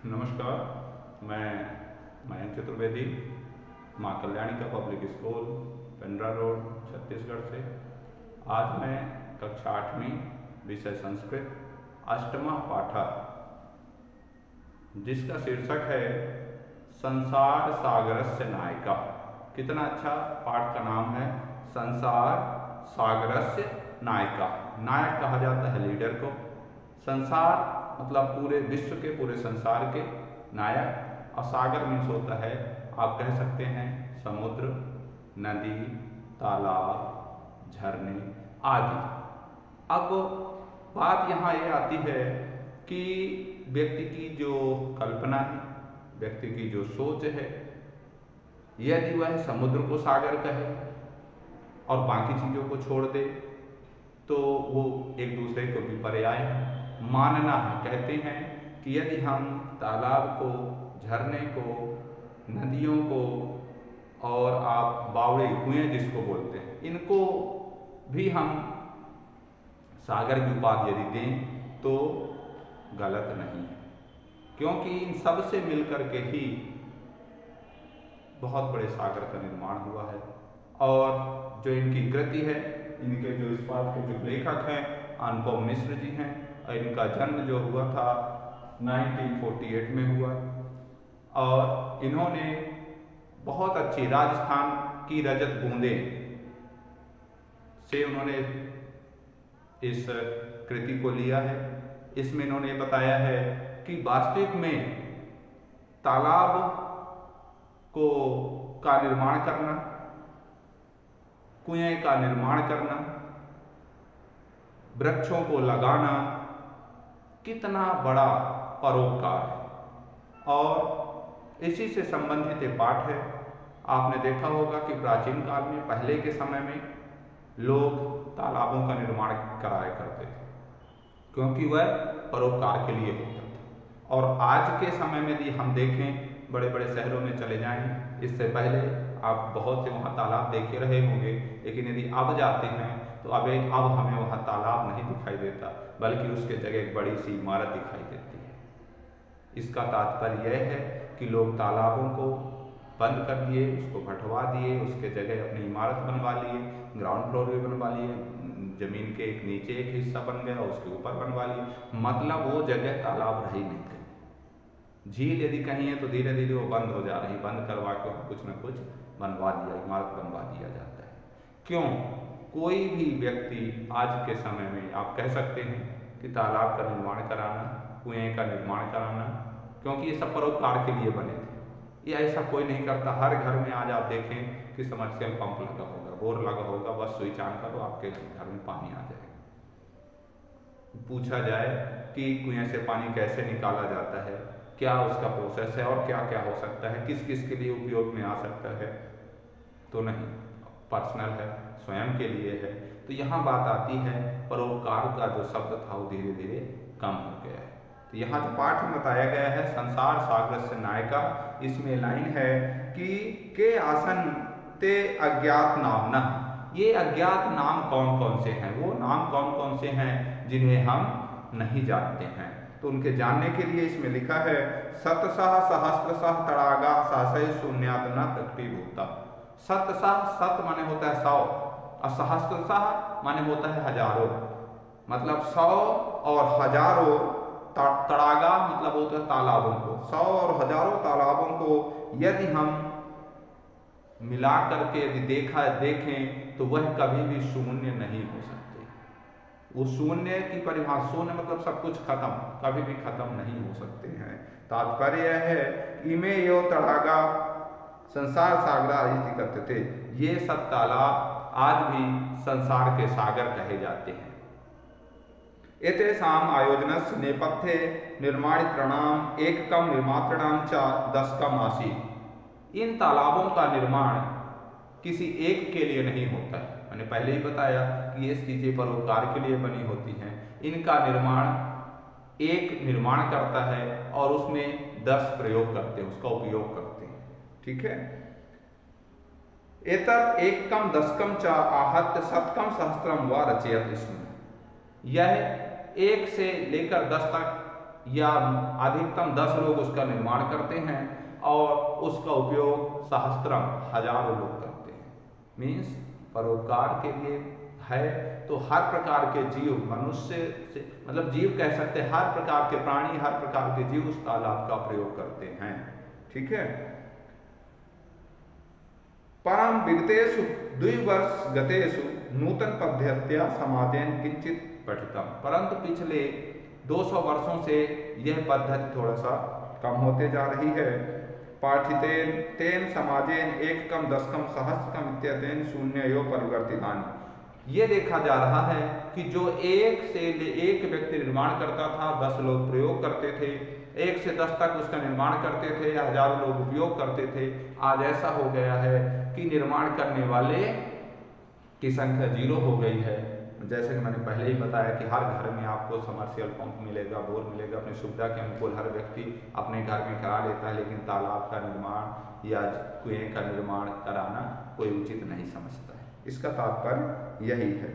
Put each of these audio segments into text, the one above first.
नमस्कार, मैं मयंक चतुर्वेदी, माँ कल्याणी का public school, Pendra road, Chhattisgarh से। आज मैं कक्षा 8वीं विषय संस्कृत अष्टमा पाठा, जिसका शीर्षक है संसार सागरस्य नायिका। कितना अच्छा पाठ का नाम है, संसार सागरस्य नायिका। नायक कहा जाता है लीडर को। संसार मतलब पूरे विश्व के, पूरे संसार के नायक। और सागर मीन्स होता है, आप कह सकते हैं समुद्र, नदी, तालाब, झरने आदि। अब बात यहाँ ये आती है कि व्यक्ति की जो कल्पना है, व्यक्ति की जो सोच है, यदि वह समुद्र को सागर कहे और बाकी चीज़ों को छोड़ दे तो वो एक दूसरे को भी पर्याय है। मानना है, कहते हैं कि यदि हम तालाब को, झरने को, नदियों को और आप बावड़े कुएं जिसको बोलते हैं, इनको भी हम सागर की उपाधि यदि दें तो गलत नहीं है, क्योंकि इन सब से मिलकर के ही बहुत बड़े सागर का निर्माण हुआ है। और जो इनकी कृति है, इनके जो इस बात के जो लेखक हैं अनुपम मिश्र जी हैं, और इनका जन्म जो हुआ था 1948 में हुआ। और इन्होंने बहुत अच्छी राजस्थान की रजत बूंदें से उन्होंने इस कृति को लिया है। इसमें इन्होंने बताया है कि वास्तविक में तालाब को का निर्माण करना, कुएं का निर्माण करना, वृक्षों को लगाना कितना बड़ा परोपकार है। और इसी से संबंधित एक पाठ है। आपने देखा होगा कि प्राचीन काल में, पहले के समय में लोग तालाबों का निर्माण कराया करते थे, क्योंकि वह परोपकार के लिए होता था। और आज के समय में यदि हम देखें, बड़े बड़े शहरों में चले जाएं, इससे पहले आप बहुत से वहाँ तालाब देखे रहे होंगे, लेकिन यदि अब जाते हैं तो अब हमें वहाँ तालाब नहीं दिखाई देता, बल्कि उसके जगह एक बड़ी सी इमारत दिखाई देती है। इसका तात्पर्य यह है कि लोग तालाबों को बंद कर दिए, उसको भटवा दिए, उसके जगह अपनी इमारत बनवा लिए, ग्राउंड फ्लोर भी बनवा लिए, जमीन के एक नीचे एक हिस्सा बन गया, उसके ऊपर बनवा लिए, मतलब वो जगह तालाब रही नहीं गई। झील यदि कहीं है तो धीरे धीरे वो बंद हो जा रही, बंद करवा के कुछ न कुछ बनवा दिया, इमारत बनवा दिया जाता है। क्यों? कोई भी व्यक्ति आज के समय में आप कह सकते हैं कि तालाब का निर्माण कराना, कुएं का निर्माण कराना, क्योंकि ये सब परोपकार के लिए बने थे, ये ऐसा कोई नहीं करता। हर घर में आज आप देखें कि समर्सिबल पंप लगा होगा, बोर लगा होगा, बस स्विच ऑन करो, आपके घर में पानी आ जाएगा। पूछा जाए कि कुएं से पानी कैसे निकाला जाता है, क्या उसका प्रोसेस है और क्या क्या हो सकता है, किस किस के लिए उपयोग में आ सकता है, तो नहीं, पर्सनल है, स्वयं के लिए है। तो यहाँ बात आती है, परोपकार का जो शब्द था वो धीरे धीरे कम हो गया है। तो यहाँ जो पाठ में बताया गया है संसार सागरस्य नायिका, इसमें लाइन है कि के आसन ते अज्ञात नामना। ये अज्ञात नाम कौन कौन से हैं? वो नाम कौन कौन से हैं जिन्हें हम नहीं जानते हैं? तो उनके जानने के लिए इसमें लिखा है, सतसह सहस्त्रसह तड़ागा सासय शून्यात न प्रकटीभूता। सतसह, सत माने होता है 100, और सहस्त्रसह माने होता है हजारों, मतलब 100 और हजारों। तड़ागा मतलब होता है तालाबों को, 100 और हजारों तालाबों को यदि हम मिला करके यदि देखें तो वह कभी भी शून्य नहीं हो सकते। वो शून्य की परिभाषा, शून्य मतलब सब कुछ खत्म, कभी भी खत्म नहीं हो सकते हैं। तात्पर्य यह है, इमे यो तड़ागा संसार सागरा इति कथ्यते। ये सब तालाब आज भी संसार के सागर कहे जाते हैं। एतेषाम् आयोजनस्य नेपथ्ये निर्माणित्राणाम् एककं निर्मातॄणां च 10 आसीत्। इन तालाबों का निर्माण किसी एक के लिए नहीं होता है। मैंने पहले ही बताया कि ये चीज़ें परोपकार के लिए बनी होती हैं। इनका निर्माण एक निर्माण करता है और उसमें 10 प्रयोग करते हैं, उसका उपयोग करते हैं। ठीक है। एतत् एककं दशकं च आहत्य शतकं सहस्त्रं व रचयत। इसमें यह 1 से लेकर 10 तक या अधिकतम 10 लोग उसका निर्माण करते हैं और उसका उपयोग सहस्त्रम हजारों लोग करते हैं। मीन्स परोपकार के लिए है तो हर प्रकार के जीव, मनुष्य से मतलब जीव कह सकते हैं, हर प्रकार के प्राणी, हर प्रकार के जीव उस तालाब का प्रयोग करते हैं। ठीक है। परम विगतेषु द्विवर्ष गतेषु नूतन पद्धत्या समाजेन किंचित पठितम, परंतु पिछले 200 वर्षों से यह पद्धति थोड़ा सा कम होते जा रही है। पाठितेन तेन समाजेन एककम दशकम सहस्त्रकम इत्यतेन शून्ययो परिवर्तितानि, ये देखा जा रहा है कि जो एक व्यक्ति निर्माण करता था, 10 लोग प्रयोग करते थे, 1 से 10 तक उसका निर्माण करते थे, हजारों लोग उपयोग करते थे। आज ऐसा हो गया है कि निर्माण करने वाले की संख्या 0 हो गई है। जैसे कि मैंने पहले ही बताया कि हर घर में आपको समरसेबल पंप मिलेगा, बोर मिलेगा, अपनी सुविधा के अनुकूल हर व्यक्ति अपने घर में करा लेता है, लेकिन तालाब का निर्माण या कुएं का निर्माण कराना कोई उचित नहीं समझता है। इसका तात्पर्य यही है।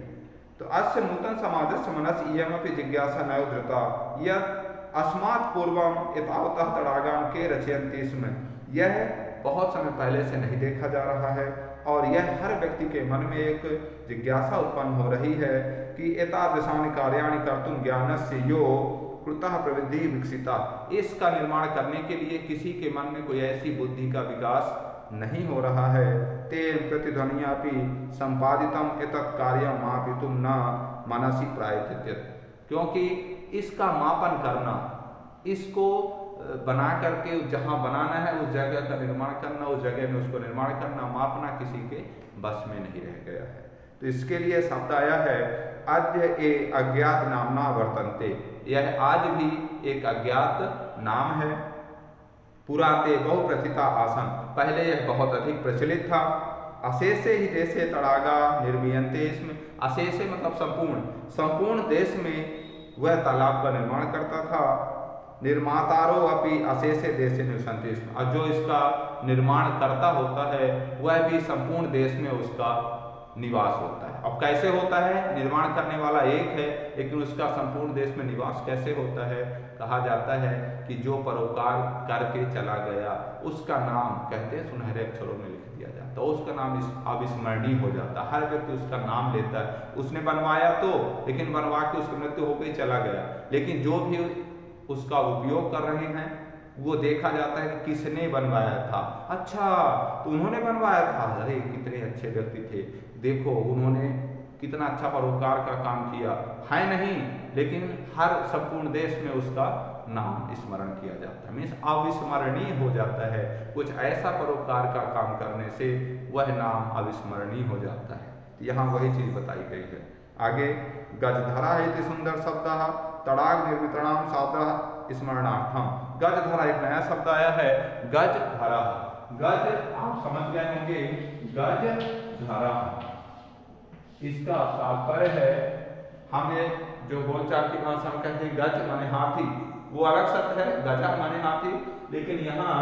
तो अस्य नूतन समाजस्य मनसि इयमपि जिज्ञासा न उद्धृता यत् अस्मात् पूर्वम एतावतः तडागान् के रचयन्ति स्म, यह बहुत समय पहले से नहीं देखा जा रहा है और यह हर व्यक्ति के मन में एक जिज्ञासा उत्पन्न हो रही है कि एतादृशानि कार्याणि कर्तुं ज्ञानस्य यो कृतः प्रवृत्ति विकसिता, इसका निर्माण करने के लिए किसी के मन में कोई ऐसी बुद्धि का विकास नहीं हो रहा है। तेन प्रतिध्वनियापि संपादितम एतत् कार्यं मापितुं न मनसि प्रायत्यत, क्योंकि इसका मापन करना, इसको बना करके जहाँ बनाना है उस जगह का निर्माण करना, उस जगह में उसको निर्माण करना, मापना किसी के बस में नहीं रह गया है। तो इसके लिए शब्द आया है अद्य ए अज्ञात नामना वर्तन्ते, यह आज भी एक अज्ञात नाम है। पुराते बहु प्रथिता आसन, पहले यह बहुत अधिक प्रचलित था। अशेषे ही देशे तड़ागा निर्मीयन्ते, इसमें अशेषे मतलब संपूर्ण देश में वह तालाब का निर्माण करता था। निर्मातारो अपि अशेषे देशे निवसन्ति, और जो इसका निर्माण करता होता है वह भी संपूर्ण देश में उसका निवास होता है। अब कैसे होता है? निर्माण करने वाला एक है लेकिन उसका संपूर्ण देश में निवास कैसे होता है? कहा जाता है कि जो परोपकार करके चला गया उसका नाम कहते हैं सुनहरे अक्षरों में लिख दिया जाता है, उसका नाम अविस्मरणीय हो जाता है। हर व्यक्ति उसका नाम लेता है। उसने बनवाया तो, लेकिन बनवा के उसकी मृत्यु हो गई, चला गया, लेकिन जो भी उसका उपयोग कर रहे हैं वो देखा जाता है कि किसने बनवाया था। अच्छा तो उन्होंने बनवाया था, अरे कितने अच्छे व्यक्ति थे, देखो उन्होंने कितना अच्छा परोपकार का काम किया है, नहीं, लेकिन हर संपूर्ण देश में उसका नाम स्मरण किया जाता है, मीन्स अविस्मरणीय हो जाता है। कुछ ऐसा परोपकार का काम करने से वह नाम अविस्मरणीय हो जाता है। तो यहाँ वही चीज बताई गई है। आगे गजधरा इति सुंदर शब्द तड़ाग निर्मितणाम शब्द स्मरणार्थम, गजधरा एक नया शब्द आया है, गजधरा। गज आप समझ गए होंगे, गजधरा इसका तात्पर्य है, हमें जो बोलचाल की भाषा में कहते हैं गज माने हाथी, वो अलग शब्द है, गजा माने हाथी, लेकिन यहाँ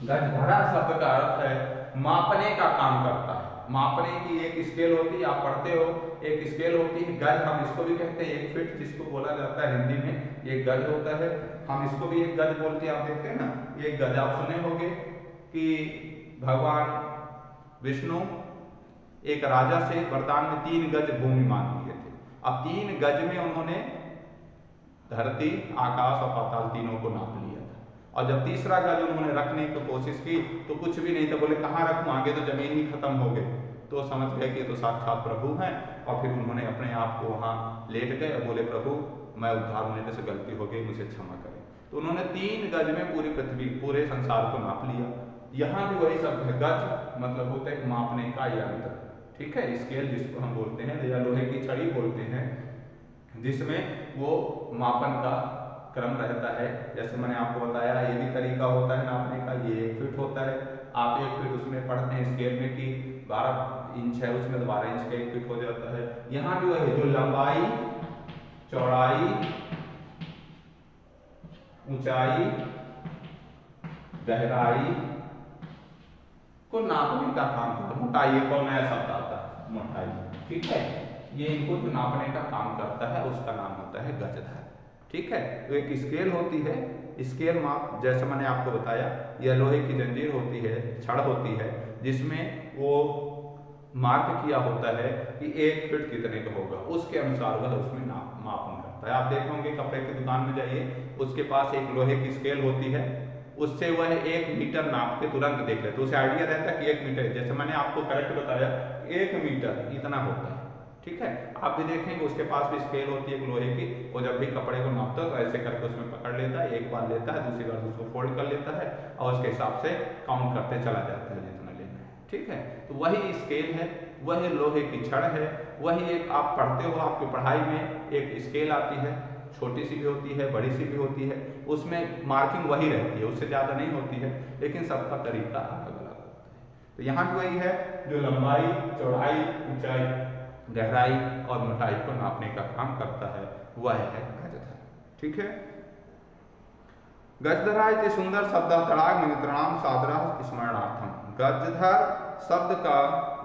गजधरा शब्द का अर्थ है मापने का काम करता है। मापने की एक स्केल होती है, आप पढ़ते हो, एक स्केल होती है गज, हम इसको भी कहते हैं 1 फीट जिसको बोला जाता है हिंदी में, एक गज होता है, हम इसको भी एक गज बोलते हैं। आप देखते हैं ना, एक गज आप सुने होंगे कि भगवान विष्णु एक राजा से वरदान में 3 गज भूमि मांग लिए थे। अब 3 गज में उन्होंने धरती, आकाश और पाताल तीनों को नाप लिया था, और जब तीसरा गज उन्होंने रखने की कोशिश की तो कुछ भी नहीं था, बोले कहाँ रखूं, आगे तो जमीन ही खत्म हो गई। तो समझ गए कि तो साक्षात प्रभु हैं, और फिर उन्होंने अपने आप को वहाँ लेट गए और बोले प्रभु मैं उद्धार होने से गलती हो गई, मुझे क्षमा करें। तो उन्होंने 3 गज में पूरी पृथ्वी, पूरे संसार को नाप लिया। यहाँ भी वही शब्द है, गज मतलब होता है मापने का यंत्र, ठीक है, स्केल जिसको हम बोलते हैं, या लोहे की छड़ी बोलते हैं, जिसमें वो मापन का क्रम रहता है। जैसे मैंने आपको बताया ये भी तरीका होता है नापने का, ये 1 फीट होता है, आप 1 फीट उसमें पढ़ते हैं स्केल में कि 12 इंच है, उसमें तो 12 इंच का 1 फीट हो जाता है। यहाँ भी वही, जो लंबाई, चौड़ाई, ऊंचाई, गहराई को नापने का काम करता है। मोटाई एक और नया शब्द आता है, मोटाई, ठीक है, ये इनको जो नापने का काम करता है उसका नाम होता है गजधर, ठीक है। तो एक स्केल होती है, स्केल माप जैसे मैंने आपको बताया, यह लोहे की जंजीर होती है, छड़ होती है, जिसमें वो मार्क किया होता है कि 1 फीट कितने का होगा, उसके अनुसार वह उसमें मापन करता है। आप देख होंगे कपड़े की दुकान में जाइए, उसके पास एक लोहे की स्केल होती है, उससे वह 1 मीटर नाप के तुरंत देख लेते, उसे आइडिया रहता है कि 1 मीटर, जैसे मैंने आपको करेक्ट बताया 1 मीटर इतना होता है, ठीक है। आप भी देखेंगे उसके पास भी स्केल होती है एक लोहे की, वो जब भी कपड़े को नापता है तो ऐसे करके उसमें पकड़ लेता है, एक बार लेता है, दूसरी बार उसको फोल्ड कर लेता है और उसके हिसाब से काउंट करते चला जाता है जितना लेना है, ठीक है। तो वही स्केल है, वही लोहे की छड़ है, वही एक आप पढ़ते हो, आपकी पढ़ाई में एक स्केल आती है, छोटी सी भी होती है, बड़ी सी भी होती है, उसमें मार्किंग वही रहती है, उससे ज़्यादा नहीं होती है, लेकिन सबका तरीका अलग अलग होता है। तो यहाँ भी वही है, जो लंबाई, चौड़ाई, ऊंचाई, गहराई और मोटाई को नापने का काम करता है, वह है गजधर, ठीक है। गजधरा इति सुंदर शब्द तड़ाग मित्राणाम सादरा स्मरणार्थम।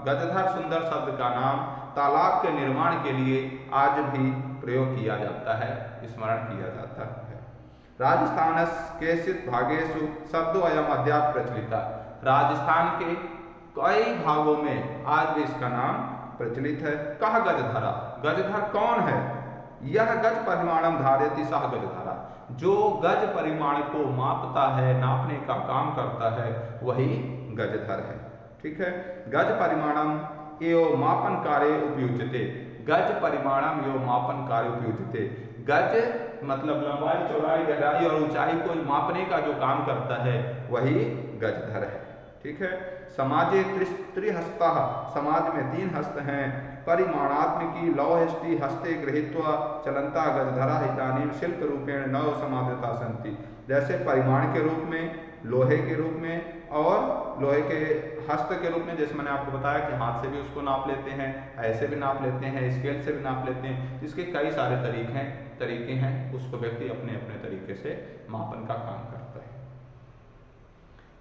गजधर सुंदर शब्द का नाम तालाब के निर्माण के लिए आज भी प्रयोग किया जाता है, स्मरण किया जाता है। राजस्थान केचित् भागेषु शब्दोऽयम् अद्याप प्रचलित। राजस्थान के कई भागों में आज भी इसका नाम प्रचलित है। कह गजधरा, गजधर कौन है? यह गज परिमाणम धारयति सह गजधरा, जो गज परिमाण को मापता है, नापने का काम करता है, वही गजधर है, ठीक है। गज परिमाणम एवं मापन कार्य उपयुज्यते। गज परिमाणम एवं मापन कार्य उपयुज्यते। गज मतलब लंबाई, चौड़ाई, गहराई और ऊंचाई को मापने का जो काम करता है वही गजधर है, ठीक है। समाजे त्रिहस्ता, समाज में 3 हस्त हैं। परिमाणात्मिकी लौहष्टि हस्ते गृहीत्वा चलंता गजधरा इदानीं शिल्प रूपेण नव समाधता सन्ति। जैसे परिमाण के रूप में, लोहे के रूप में और लोहे के हस्त के रूप में, जैसे मैंने आपको बताया कि हाथ से भी उसको नाप लेते हैं, ऐसे भी नाप लेते हैं, स्केल से भी नाप लेते हैं, इसके कई सारे तरीके हैं, उसको व्यक्ति अपने अपने तरीके से मापन का काम करता है।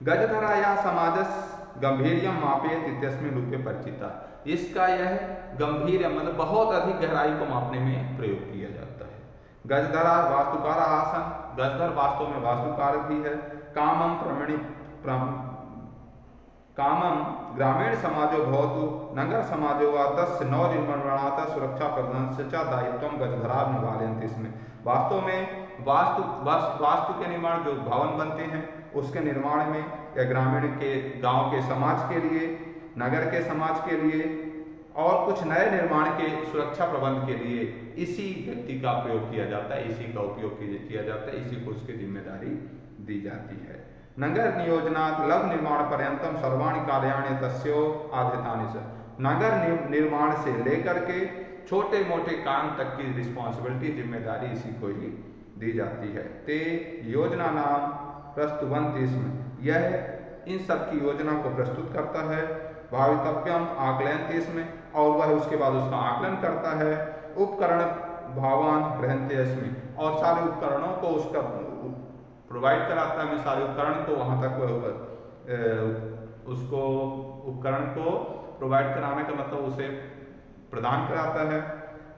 गजधरा या समाजस गंभीर्यम मापेत इत्यस्मिन् रूपे परिचिता। इसका यह गंभीर मतलब बहुत अधिक गहराई को मापने में प्रयोग किया जाता है। गजधरा वास्तुकार आसन, गजधर वास्तव में वास्तुकार भी है। कामम ग्रामीण समाजो भवतु नगर समाजो वा तस्य नव निर्माणात् सुरक्षा प्रबंधनस्य च दायित्वं गजधरा निभायन्ति। इसमें वास्तव में वास्तु के निर्माण, जो भवन बनते हैं उसके निर्माण में, या ग्रामीण के गांव के समाज के लिए, नगर के समाज के लिए और कुछ नए निर्माण के सुरक्षा प्रबंध के लिए इसी व्यक्ति का प्रयोग किया जाता है, इसी का उपयोग किया जाता है, इसी को उसकी जिम्मेदारी दी जाती है। नगर नियोजनात् लघु निर्माण पर्यंतम सर्वाणि कार्याणि तस्यो आधेतानि च। नगर निर्माण से लेकर के छोटे मोटे काम तक की रिस्पॉन्सिबिलिटी, जिम्मेदारी इसी को ही दी जाती है। ते योजना नाम प्रस्तुवन्ति इसमें, यह इन सब की योजना को प्रस्तुत करता है। भावितव्यम आकलयन्ति इसमें, और वह उसके बाद उसका आकलन करता है। उपकरण भावान ग्रहणते इसमें, और सारे उपकरणों को उसका प्रोवाइड कराता है, सारे उपकरण को वहाँ तक उसको उपकरण को प्रोवाइड कराने का मतलब उसे प्रदान कराता है।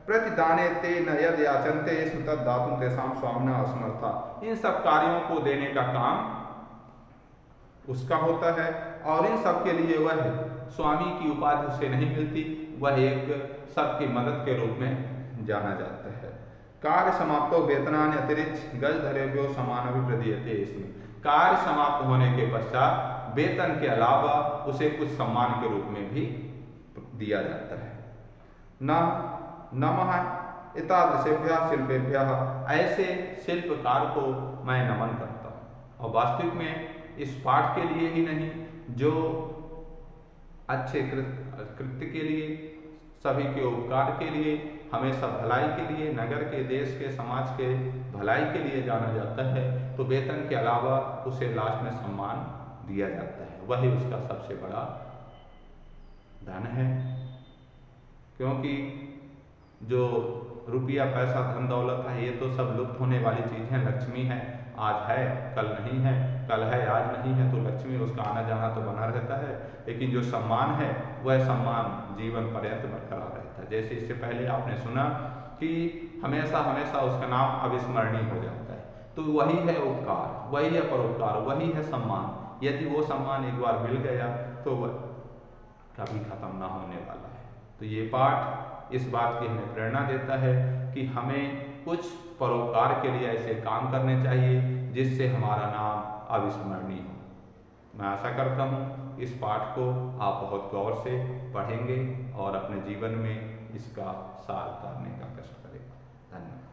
प्रतिदाने ते न यद याचन्ते स्म तद दातुं तेषां स्वामिनः असमर्था। इन सब कार्यों को देने का काम उसका होता है, और इन सब के लिए वह स्वामी की उपाधि उसे नहीं मिलती, वह एक सबकी मदद के रूप में जाना जाता है। कार्य समाप्तो वेतनानि अतिरिक्त गजधरेभ्यो समानमपि प्रदीयते। इसमें कार्य समाप्त होने के पश्चात वेतन के अलावा उसे कुछ सम्मान के रूप में भी दिया जाता है। नमः एतादृशेभ्यः शिल्पेभ्यः, ऐसे शिल्पकार को मैं नमन करता हूँ। और वास्तविक में इस पाठ के लिए ही नहीं, जो अच्छे कृत्य के लिए, सभी के उपकार के लिए, हमेशा भलाई के लिए, नगर के, देश के, समाज के भलाई के लिए जाना जाता है, तो वेतन के अलावा उसे लास्ट में सम्मान दिया जाता है, वही उसका सबसे बड़ा धन है। क्योंकि जो रुपया, पैसा, धन दौलत है, ये तो सब लुप्त होने वाली चीज़ है, लक्ष्मी है, आज है कल नहीं है, कल है आज नहीं है, तो लक्ष्मी, उसका आना जाना तो बना रहता है, लेकिन जो सम्मान है वह सम्मान जीवन पर्यंत बरकरार रहता है। जैसे इससे पहले आपने सुना कि हमेशा हमेशा उसका नाम अविस्मरणीय हो जाता है। तो वही है उपकार, वही है परोपकार, वही है सम्मान। यदि वो सम्मान एक बार मिल गया तो वह कभी खत्म ना होने वाला है। तो ये पाठ इस बात की हमें प्रेरणा देता है कि हमें कुछ परोपकार के लिए ऐसे काम करने चाहिए जिससे हमारा नाम अविस्मरणीय हो। मैं आशा करता हूँ इस पाठ को आप बहुत गौर से पढ़ेंगे और अपने जीवन में इसका सार उतारने का कष्ट करेंगे। धन्यवाद।